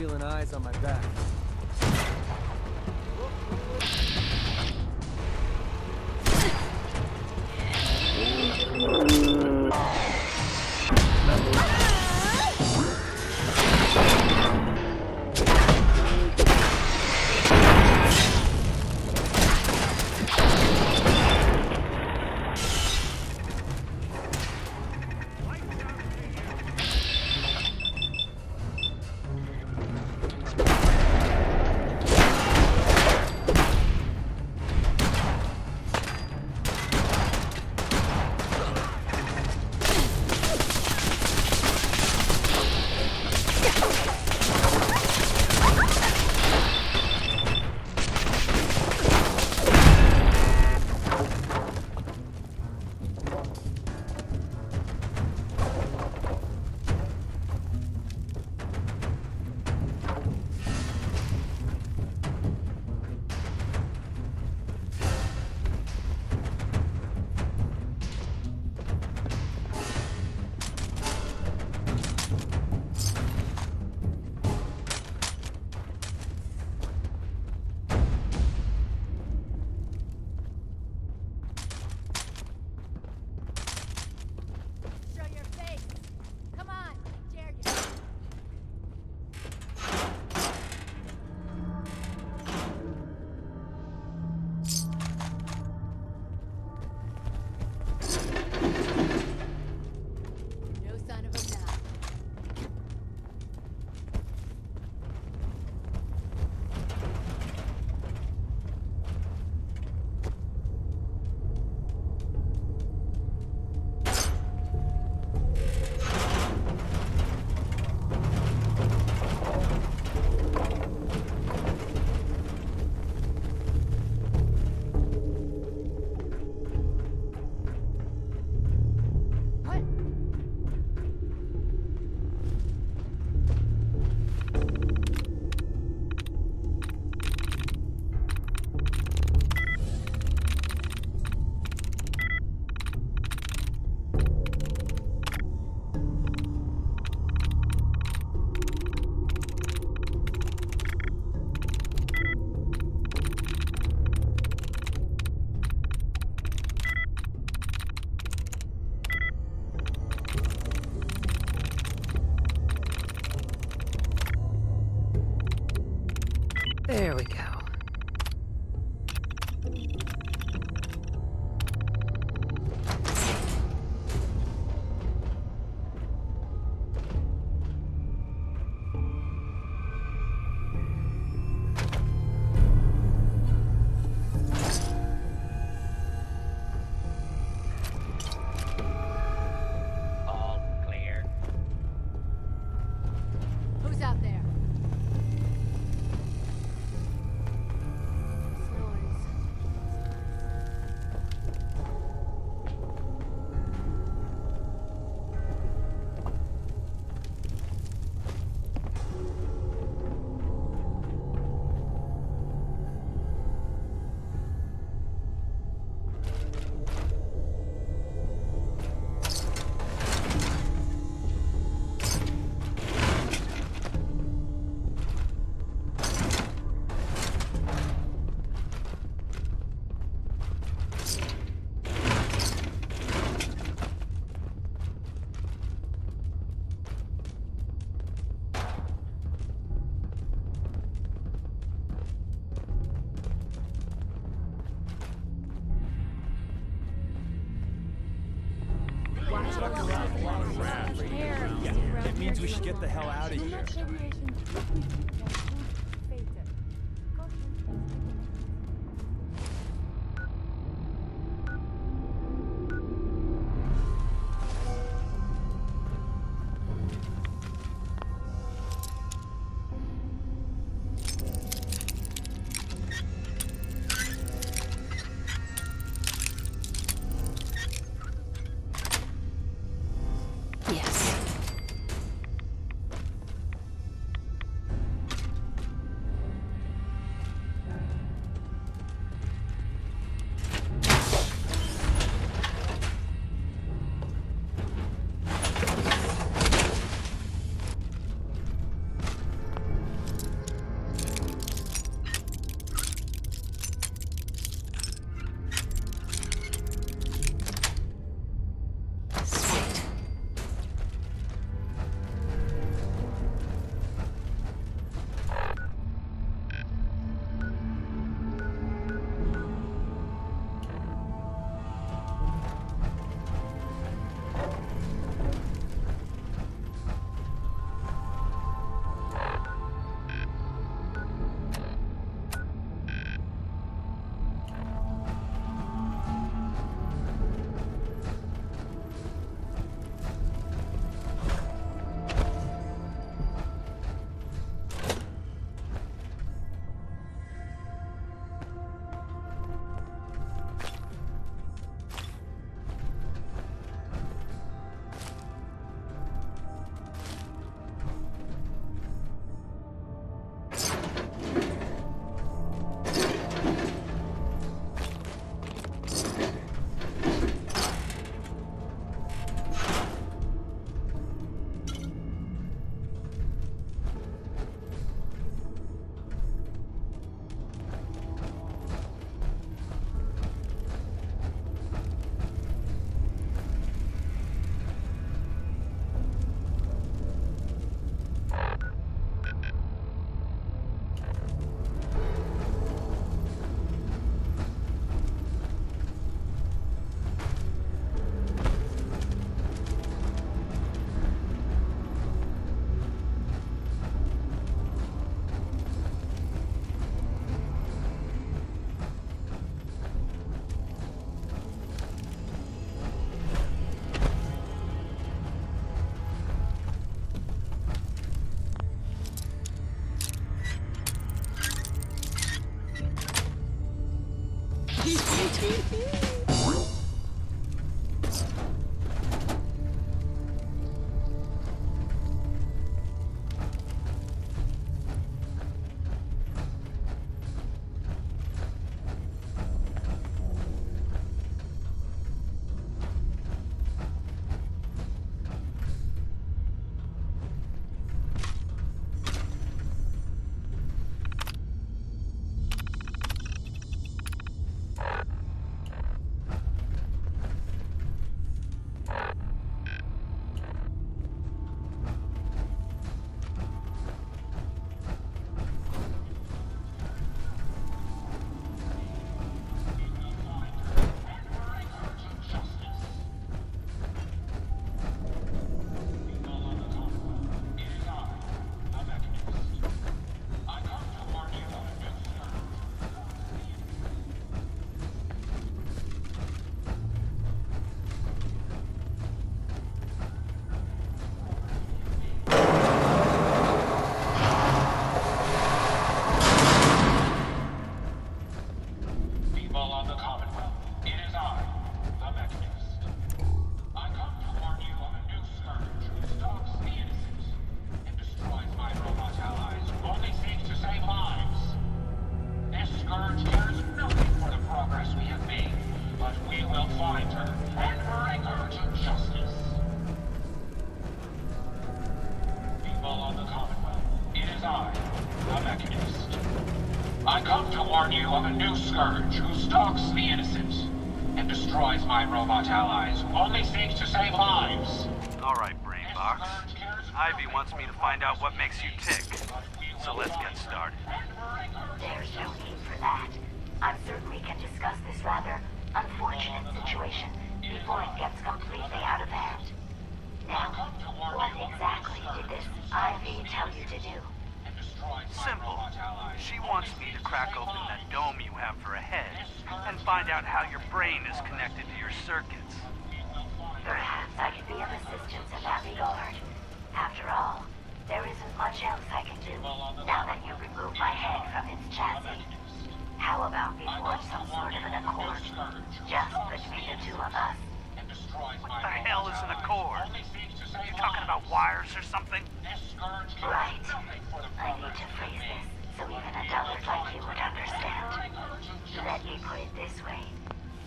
feeling eyes on my back. There we go. All clear. Who's out there? Yeah, it means we should get the hell out of here. Yes. of a new scourge who stalks the innocent and destroys my robot allies who only seek to save lives. Alright, Brainbox. Ivy wants me to find out what makes you tick. So let's get started. There's no need for that. I'm certain we can discuss this rather unfortunate situation before it gets completely out of hand. Now, what exactly did this Ivy tell you to do? Simple. She wants me to crack open that dome you have for a head and find out how your brain is connected to your circuits. Perhaps I could be of assistance in that regard. After all, there isn't much else I can do now that you removed my head from its chassis. How about we forge some sort of an accord, just between the two of us? What the hell is an accord? You talking about wires or something? Right. I need to phrase this so even a dullard like you would understand. Let me put it this way.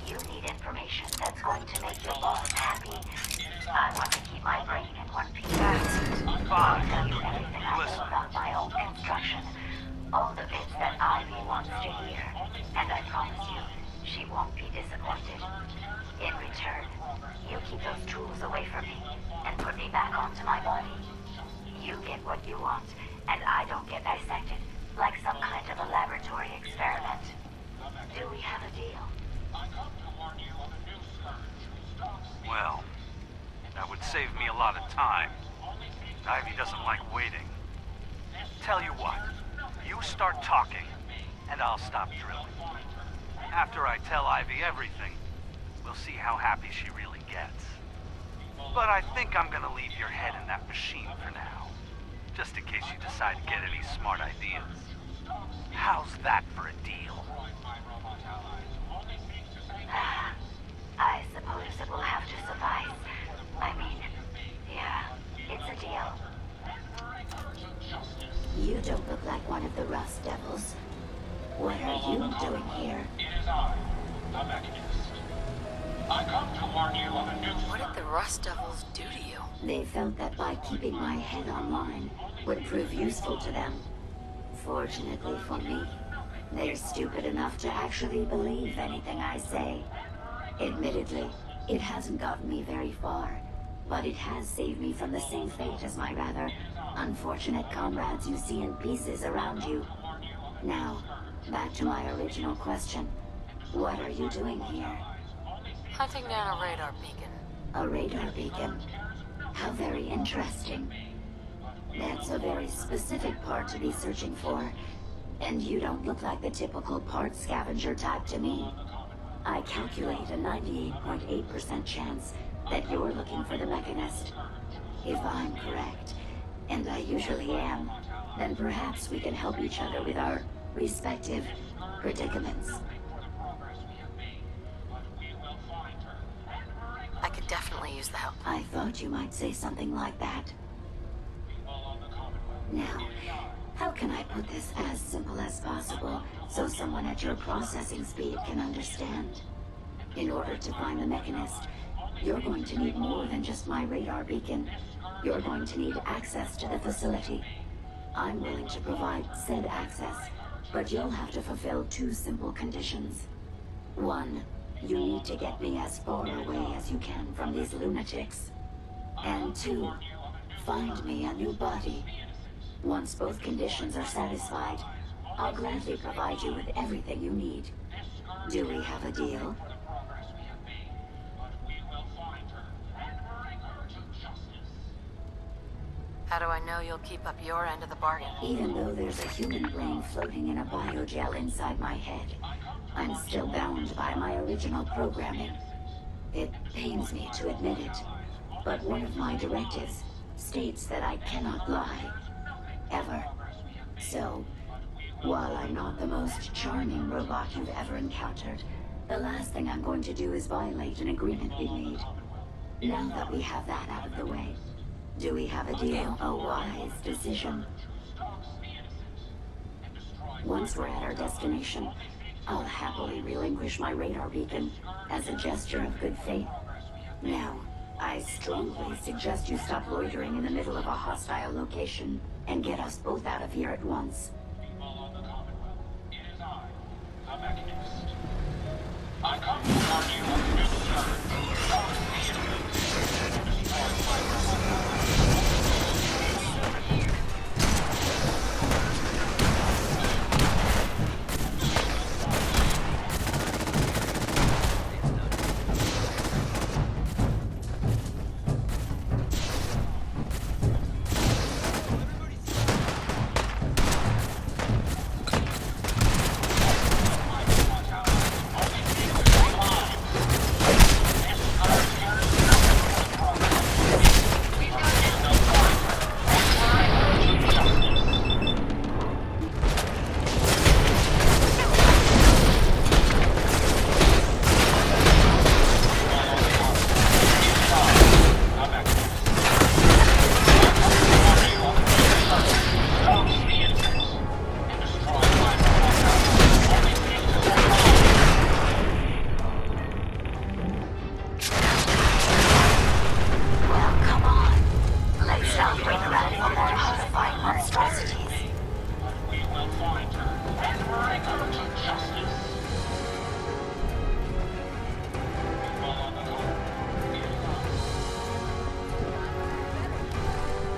You need information that's going to make your boss happy. I want to keep my brain in one piece. I'll tell you everything I know about my own construction. All the bits that Ivy wants to hear. And I promise you, she won't be disappointed. In return, you keep those tools away from me and put me back onto my body. You get what you want, and I don't get dissected like some kind of a laboratory experiment. Do we have a deal? Well, that would save me a lot of time. Ivy doesn't like waiting. Tell you what, you start talking, and I'll stop drilling. After I tell Ivy everything, we'll see how happy she really gets. But I think I'm gonna leave your head in that machine for now, just in case you decide to get any smart ideas. How's that for a deal? I suppose it will have to suffice. I mean, yeah, it's a deal. You don't look like one of the Rust Devils. What are you doing here? It is I, the Mechanist. I come to warn you of a new What did the Rust Devils do to you? They felt that by keeping my head online would prove useful to them. Fortunately for me, they're stupid enough to actually believe anything I say. Admittedly, it hasn't gotten me very far, but it has saved me from the same fate as my rather unfortunate comrades you see in pieces around you. Now, back to my original question. What are you doing here? Hunting down a radar beacon. A radar beacon? How very interesting. That's a very specific part to be searching for. And you don't look like the typical part scavenger type to me. I calculate a 98.8% chance that you're looking for the Mechanist. If I'm correct, and I usually am, then perhaps we can help each other with our respective predicaments. I could definitely use the help. I thought you might say something like that. Now, how can I put this as simple as possible so someone at your processing speed can understand? In order to find the Mechanist, you're going to need more than just my radar beacon. You're going to need access to the facility. I'm willing to provide said access, but you'll have to fulfill two simple conditions. One, you need to get me as far away as you can from these lunatics. And two, find me a new body. Once both conditions are satisfied, I'll gladly provide you with everything you need. Do we have a deal? How do I know you'll keep up your end of the bargain? Even though there's a human brain floating in a biogel inside my head, I'm still bound by my original programming. It pains me to admit it, but one of my directives states that I cannot lie. Ever. So, while I'm not the most charming robot you've ever encountered, the last thing I'm going to do is violate an agreement we made. Now that we have that out of the way, do we have a deal? A wise decision. Once we're at our destination, I'll happily relinquish my radar beacon as a gesture of good faith. Now, I strongly suggest you stop loitering in the middle of a hostile location and get us both out of here at once.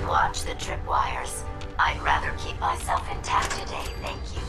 Watch the tripwires. I'd rather keep myself intact today, thank you.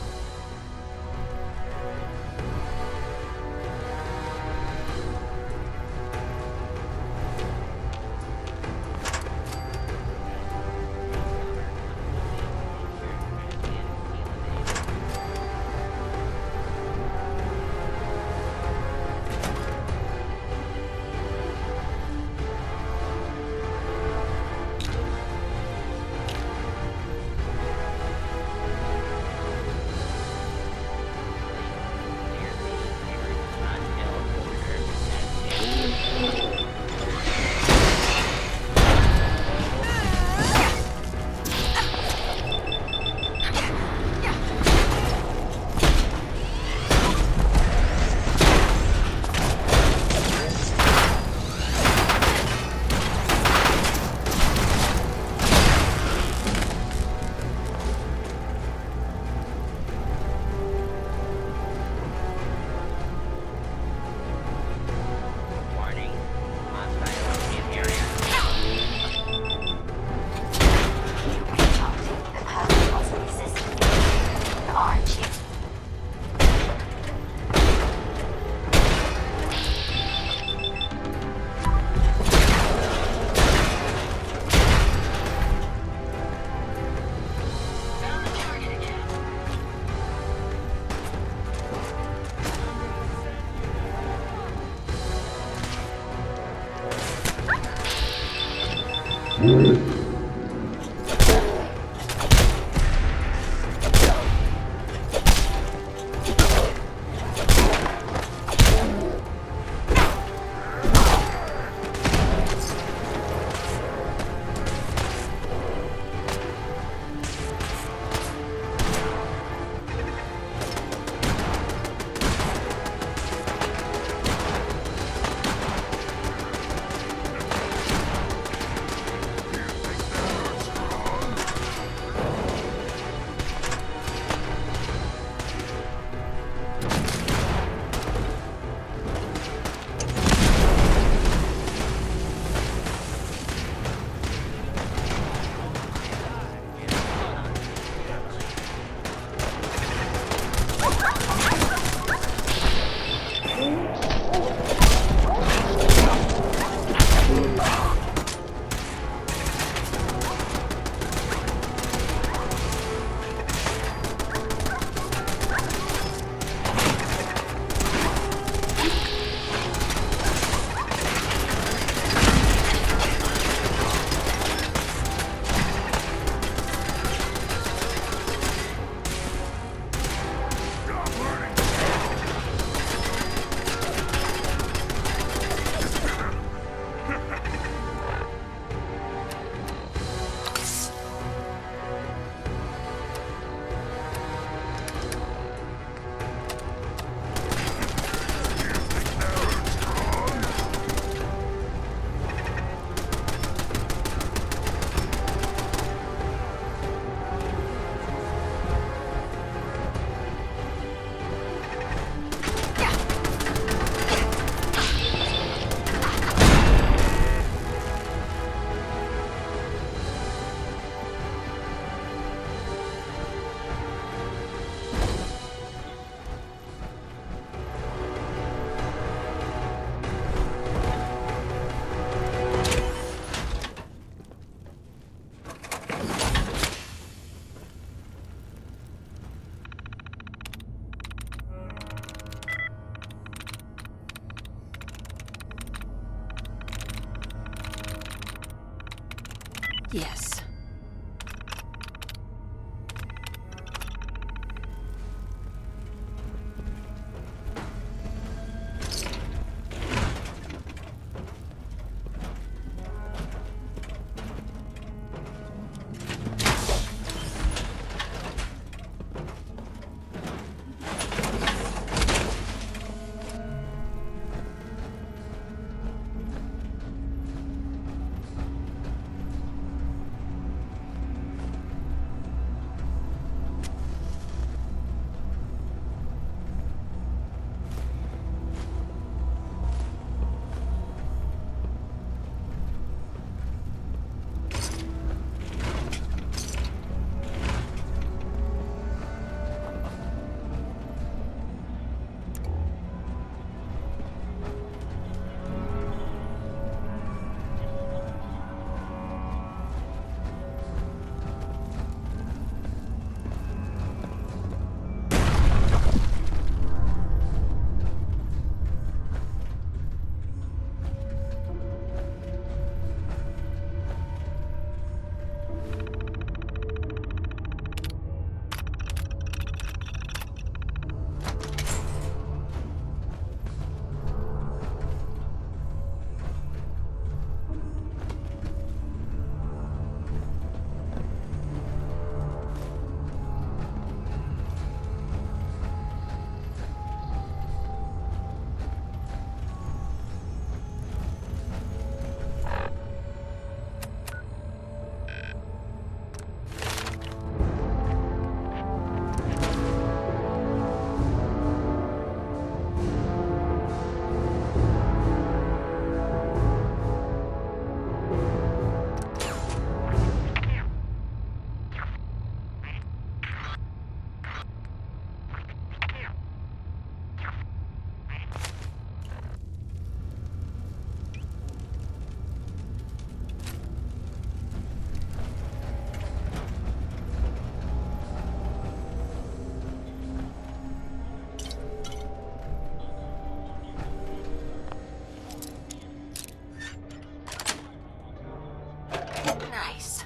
Yes. Nice.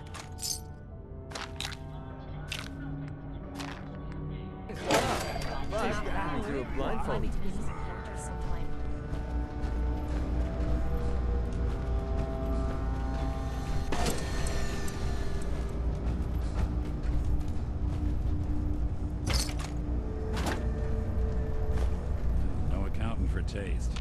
Through a blindfold. No accounting for taste.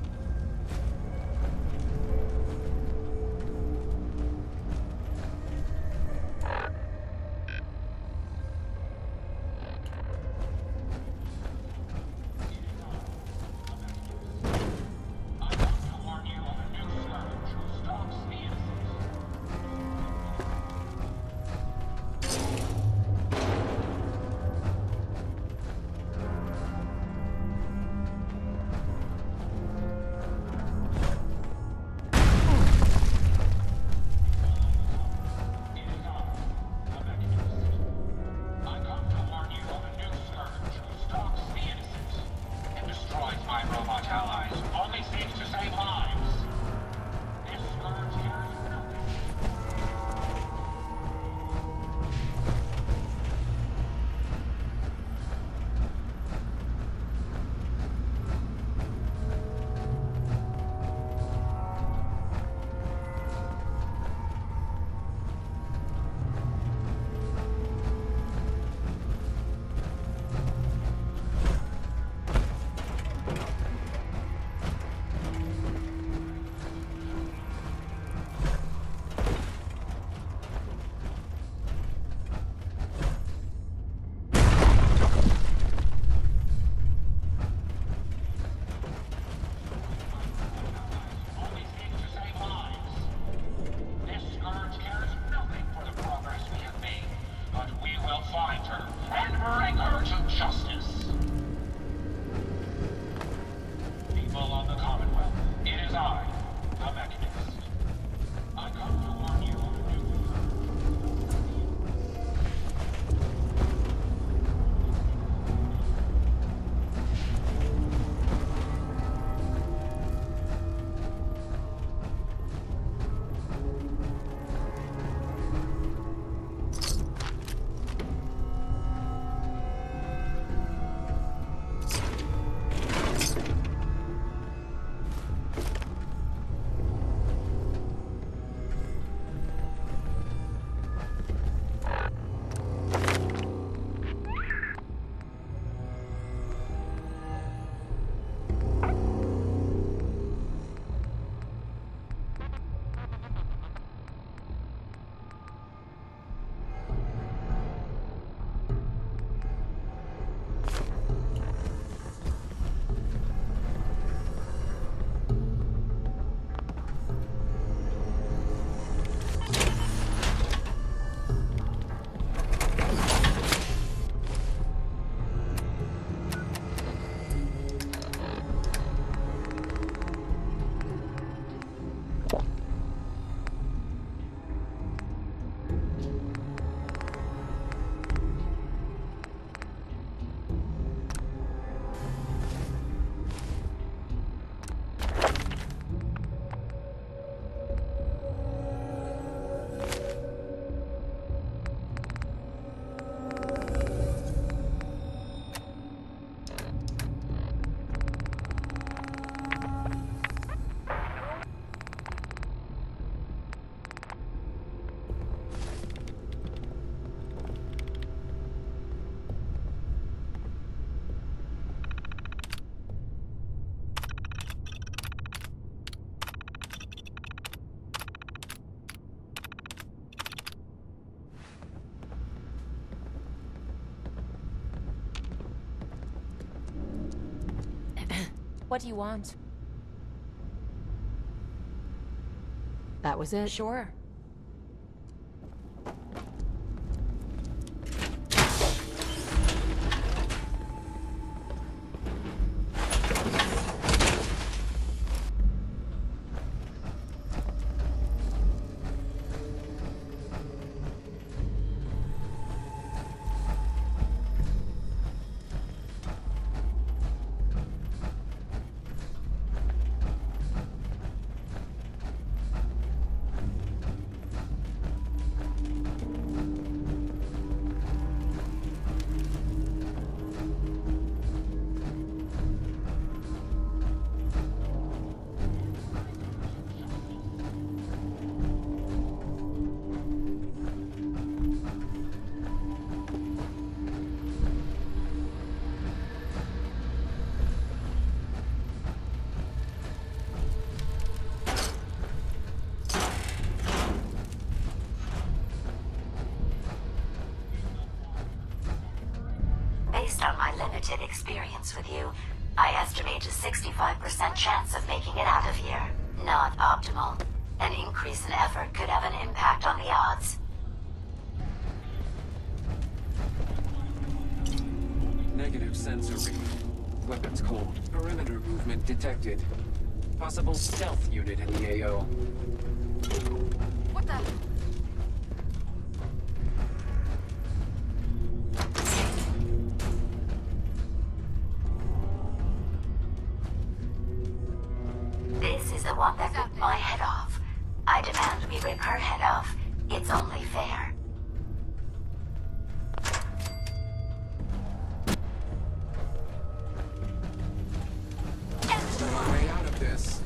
What do you want? That was it? Sure. Based on my limited experience with you, I estimate a 65% chance of making it out of here. Not optimal. An increase in effort could have an impact on the odds. Negative sensor read. Weapons cold. Perimeter movement detected. Possible stealth unit in the AO. What the? This is the one that ripped my head off. I demand we rip her head off. It's only fair. No way out of this.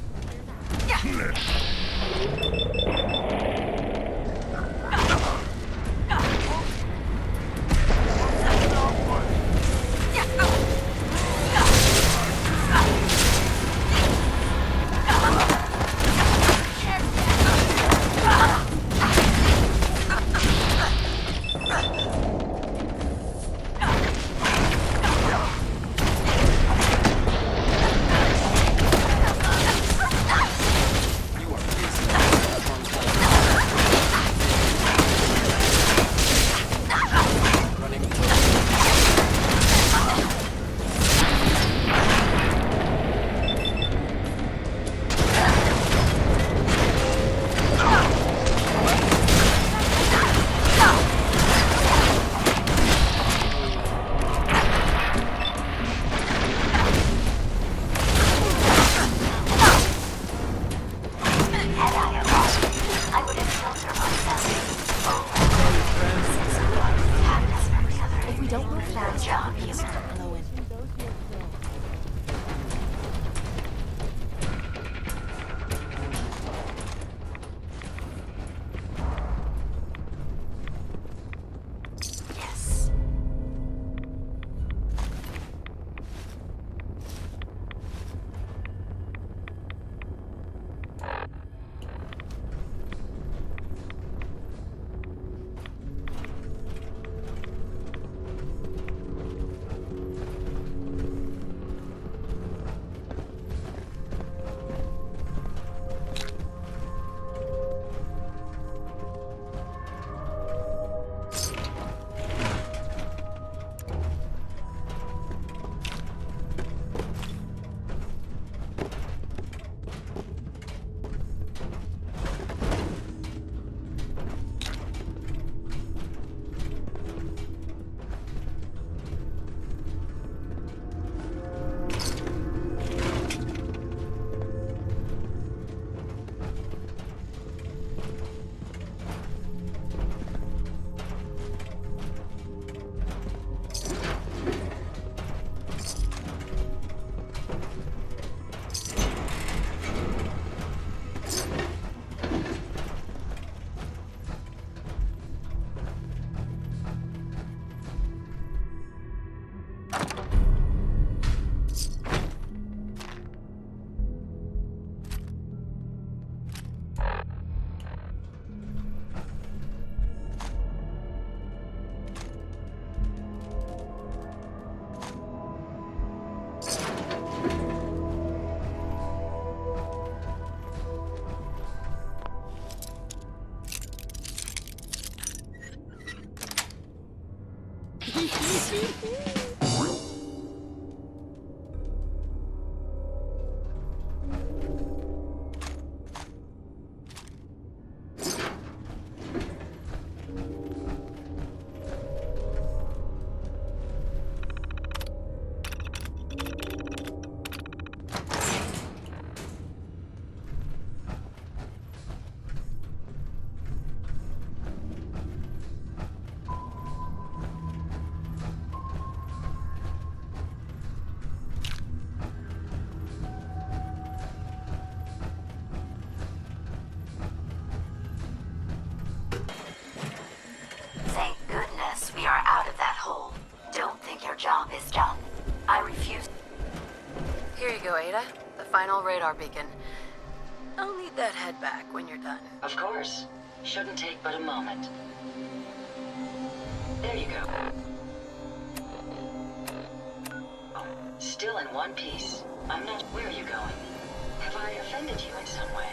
Thank goodness we are out of that hole. Don't think your job is done. I refuse. Here you go, Ada. The final radar beacon. I'll need that head back when you're done. Of course. Shouldn't take but a moment. There you go. Still in one piece. I'm not... Where are you going? Have I offended you in some way?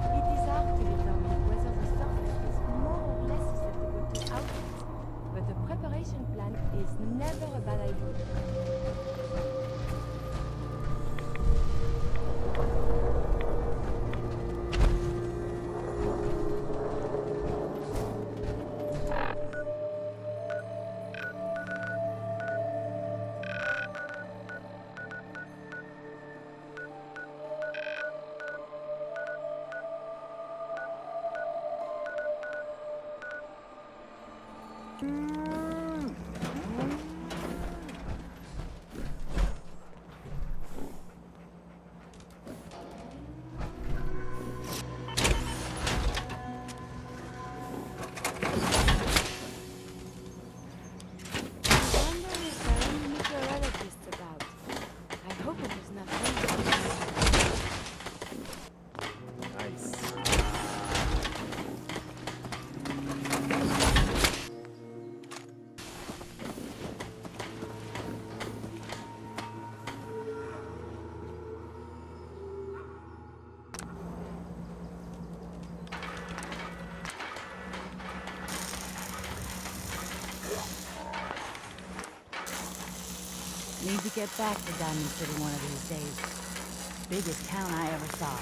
It is hard to determine whether the surface is more or less susceptible to outbreaks, but the preparation plan is never a bad idea. Need to get back to Diamond City one of these days. Biggest town I ever saw.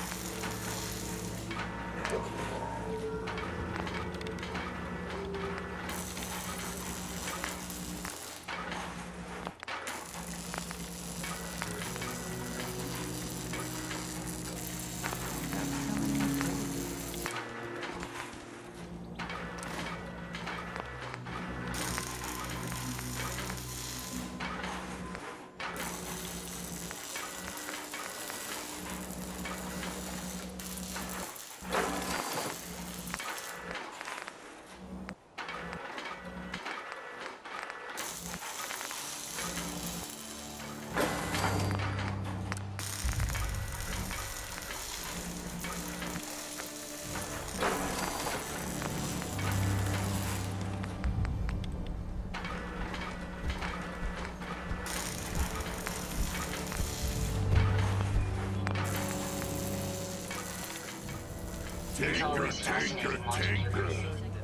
Tinker.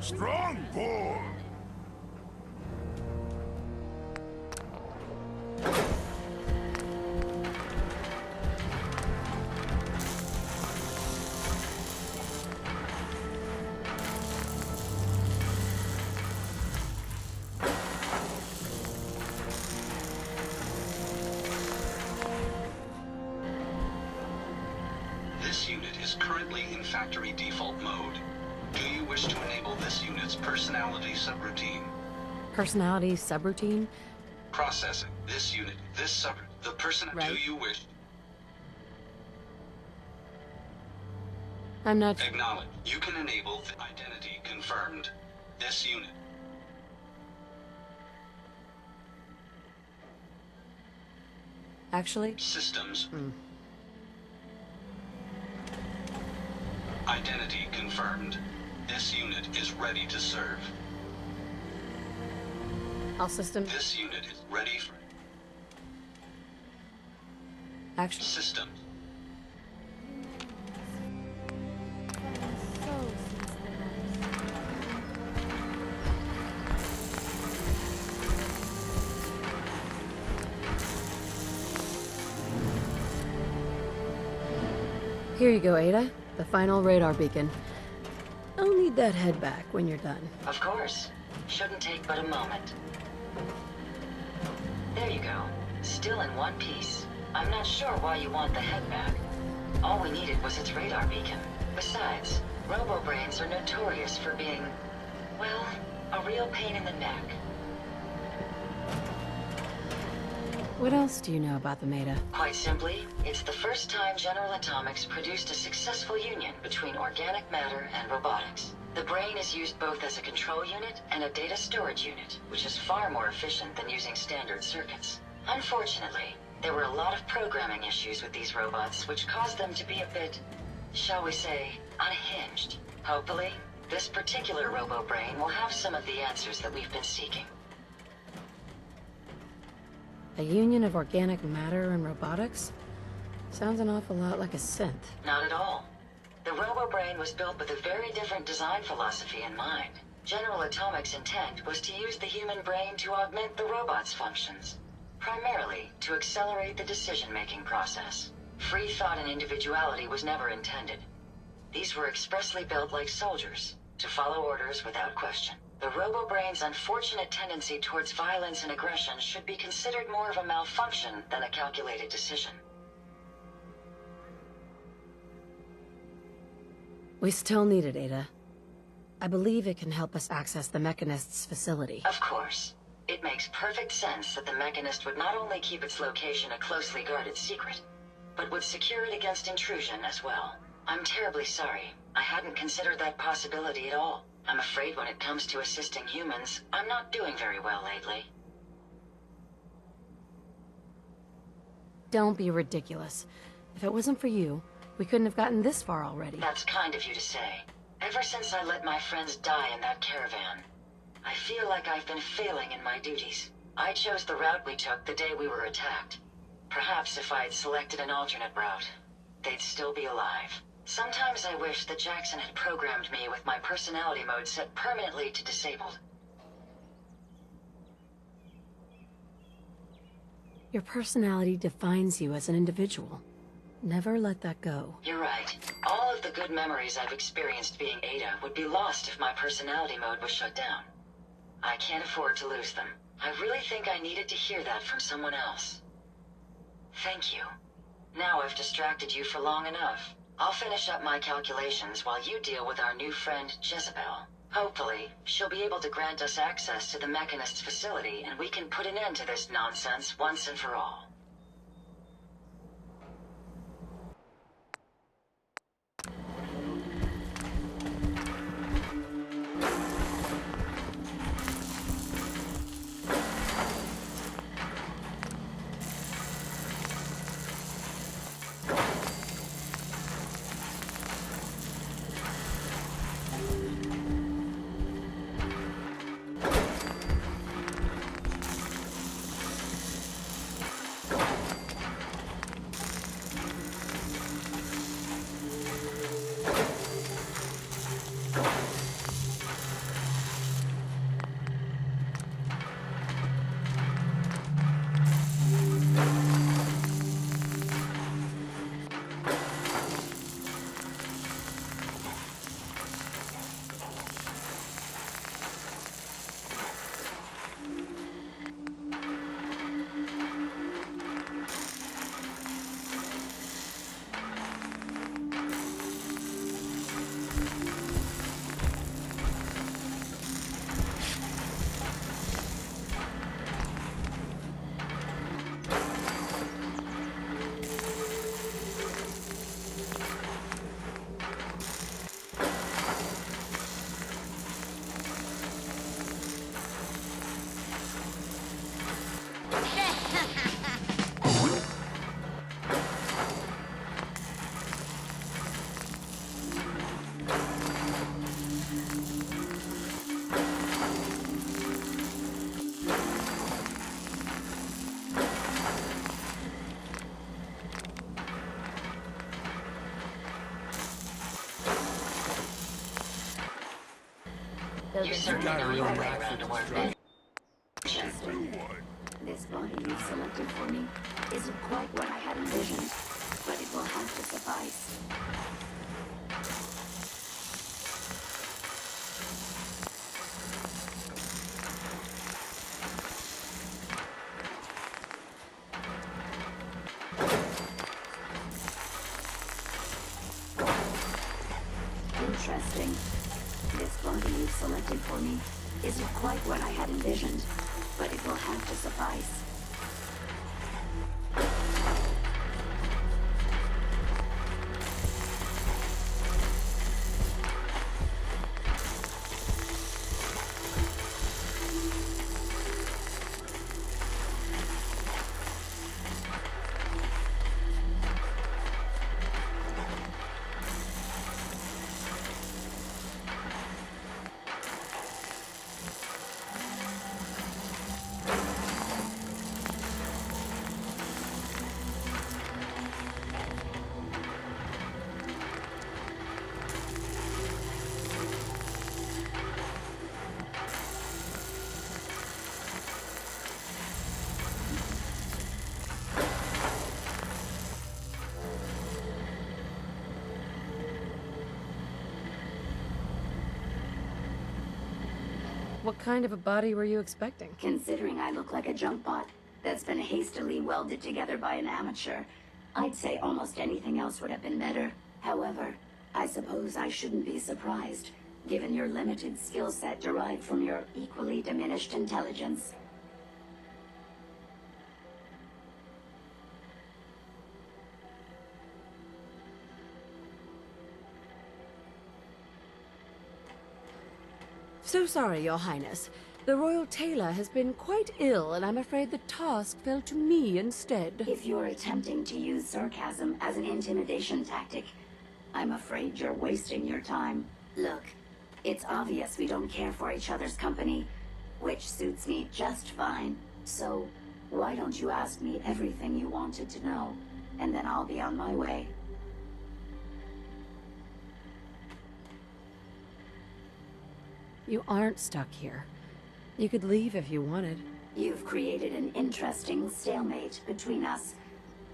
Strong boy. This unit is currently in factory default mode. Do you wish to enable this unit's personality subroutine? Personality subroutine? Processing. This unit, the person. Right. Do you wish? I'm not... Acknowledge. You can enable the identity confirmed. This unit. Actually? Systems. Identity confirmed. This unit is ready to serve. All systems. This unit is ready for Action. system. Here you go, Ada. The final radar beacon. I'll need that head back when you're done. Of course. Shouldn't take but a moment. There you go. Still in one piece. I'm not sure why you want the head back. All we needed was its radar beacon. Besides, robo-brains are notorious for being, well, a real pain in the neck. What else do you know about them, Ada? Quite simply, it's the first time General Atomics produced a successful union between organic matter and robotics. The brain is used both as a control unit and a data storage unit, which is far more efficient than using standard circuits. Unfortunately, there were a lot of programming issues with these robots, which caused them to be a bit, shall we say, unhinged. Hopefully, this particular robo-brain will have some of the answers that we've been seeking. A union of organic matter and robotics? Sounds an awful lot like a synth. Not at all. The robo-brain was built with a very different design philosophy in mind. General Atomics' intent was to use the human brain to augment the robot's functions, primarily to accelerate the decision-making process. Free thought and individuality was never intended. These were expressly built like soldiers, to follow orders without question. The robo-brain's unfortunate tendency towards violence and aggression should be considered more of a malfunction than a calculated decision. We still need it, Ada. I believe it can help us access the Mechanist's facility. Of course. It makes perfect sense that the Mechanist would not only keep its location a closely guarded secret, but would secure it against intrusion as well. I'm terribly sorry. I hadn't considered that possibility at all. I'm afraid when it comes to assisting humans, I'm not doing very well lately. Don't be ridiculous. If it wasn't for you, we couldn't have gotten this far already. That's kind of you to say. Ever since I let my friends die in that caravan, I feel like I've been failing in my duties. I chose the route we took the day we were attacked. Perhaps if I had selected an alternate route, they'd still be alive. Sometimes I wish that Jackson had programmed me with my personality mode set permanently to disabled. Your personality defines you as an individual. Never let that go. You're right. All of the good memories I've experienced being Ada would be lost if my personality mode was shut down. I can't afford to lose them. I really think I needed to hear that from someone else. Thank you. Now I've distracted you for long enough. I'll finish up my calculations while you deal with our new friend, Jezebel. Hopefully, she'll be able to grant us access to the Mechanist's facility and we can put an end to this nonsense once and for all. You certainly know your way around a word. This body you've selected for me isn't quite what I had envisioned, but it will have to suffice. Interesting. This body you've selected for me isn't quite what I had envisioned, but it will have to suffice. What kind of a body were you expecting? Considering I look like a junk bot that's been hastily welded together by an amateur, I'd say almost anything else would have been better. However, I suppose I shouldn't be surprised, given your limited skill set derived from your equally diminished intelligence. So sorry, Your Highness. The Royal Tailor has been quite ill, and I'm afraid the task fell to me instead. If you're attempting to use sarcasm as an intimidation tactic, I'm afraid you're wasting your time. Look, it's obvious we don't care for each other's company, which suits me just fine. So, why don't you ask me everything you wanted to know, and then I'll be on my way. You aren't stuck here. You could leave if you wanted. You've created an interesting stalemate between us.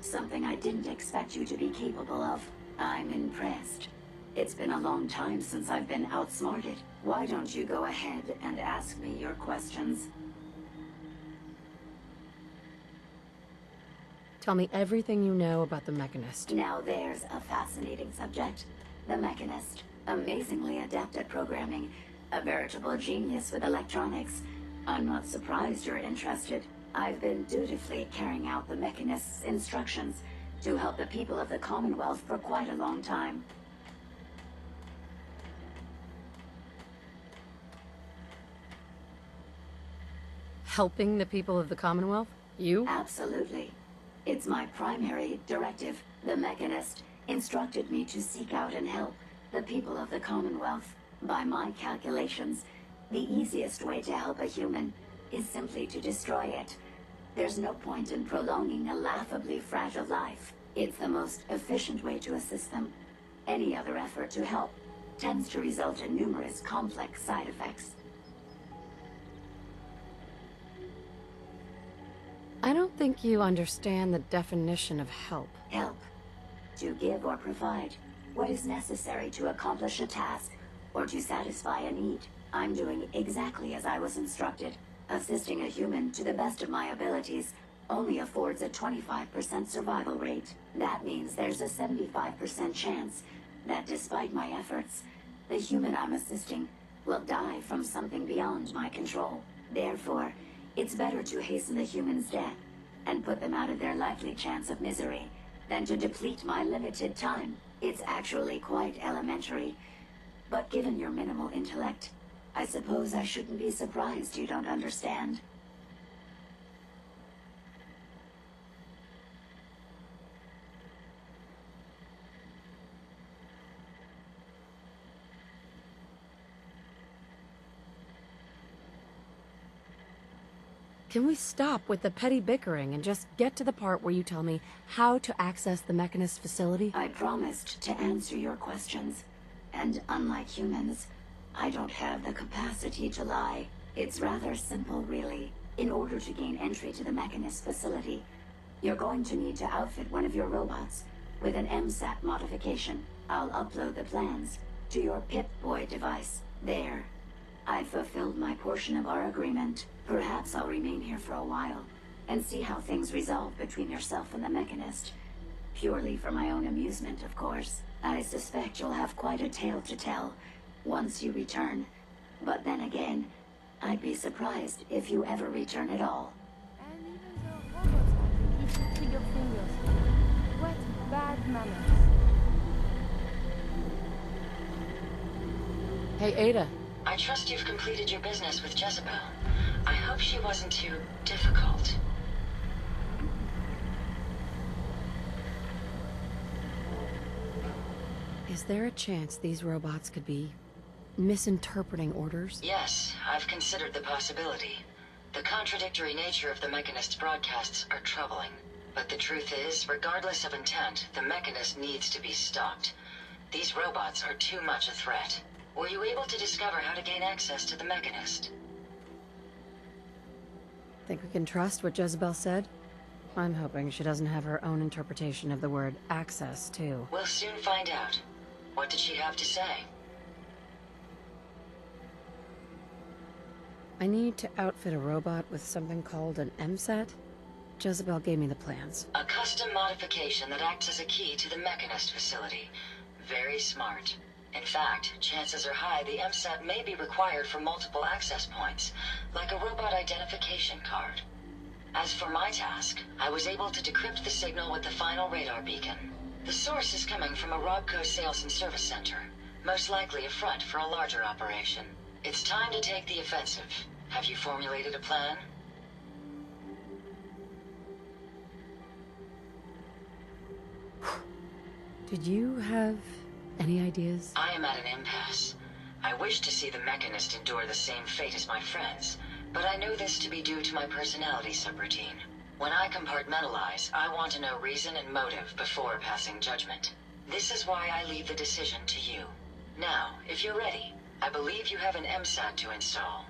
Something I didn't expect you to be capable of. I'm impressed. It's been a long time since I've been outsmarted. Why don't you go ahead and ask me your questions? Tell me everything you know about the Mechanist. Now there's a fascinating subject. The Mechanist. Amazingly adept at programming. A veritable genius with electronics. I'm not surprised you're interested. I've been dutifully carrying out the Mechanist's instructions to help the people of the Commonwealth for quite a long time. Helping the people of the Commonwealth? You? Absolutely. It's my primary directive. The Mechanist instructed me to seek out and help the people of the Commonwealth. By my calculations, the easiest way to help a human is simply to destroy it. There's no point in prolonging a laughably fragile life. It's the most efficient way to assist them. Any other effort to help tends to result in numerous complex side effects. I don't think you understand the definition of help. Help. To give or provide what is necessary to accomplish a task or to satisfy a need. I'm doing exactly as I was instructed. Assisting a human to the best of my abilities only affords a 25% survival rate. That means there's a 75% chance that despite my efforts, the human I'm assisting will die from something beyond my control. Therefore, it's better to hasten the human's death and put them out of their likely chance of misery than to deplete my limited time. It's actually quite elementary. But given your minimal intellect, I suppose I shouldn't be surprised you don't understand. Can we stop with the petty bickering and just get to the part where you tell me how to access the Mechanist facility? I promised to answer your questions. And unlike humans, I don't have the capacity to lie. It's rather simple, really. In order to gain entry to the Mechanist facility, you're going to need to outfit one of your robots with an MSAT modification. I'll upload the plans to your Pip-Boy device. There. I've fulfilled my portion of our agreement. Perhaps I'll remain here for a while and see how things resolve between yourself and the Mechanist. Purely for my own amusement, of course. I suspect you'll have quite a tale to tell once you return. But then again, I'd be surprised if you ever return at all. And even the robots have the itchy trigger fingers. What bad manners. Hey, Ada. I trust you've completed your business with Jezebel. I hope she wasn't too difficult. Is there a chance these robots could be misinterpreting orders? Yes, I've considered the possibility. The contradictory nature of the Mechanist's broadcasts are troubling. But the truth is, regardless of intent, the Mechanist needs to be stopped. These robots are too much a threat. Were you able to discover how to gain access to the Mechanist? Think we can trust what Jezebel said? I'm hoping she doesn't have her own interpretation of the word access, too. We'll soon find out. What did she have to say? I need to outfit a robot with something called an MSAT. Jezebel gave me the plans. A custom modification that acts as a key to the Mechanist facility. Very smart. In fact, chances are high the MSAT may be required for multiple access points, like a robot identification card. As for my task, I was able to decrypt the signal with the final radar beacon. The source is coming from a Robco sales and service center, most likely a front for a larger operation. It's time to take the offensive. Have you formulated a plan? Did you have any ideas? I am at an impasse. I wish to see the Mechanist endure the same fate as my friends, but I know this to be due to my personality subroutine. When I compartmentalize, I want to know reason and motive before passing judgment. This is why I leave the decision to you. Now, if you're ready, I believe you have an MSAT to install.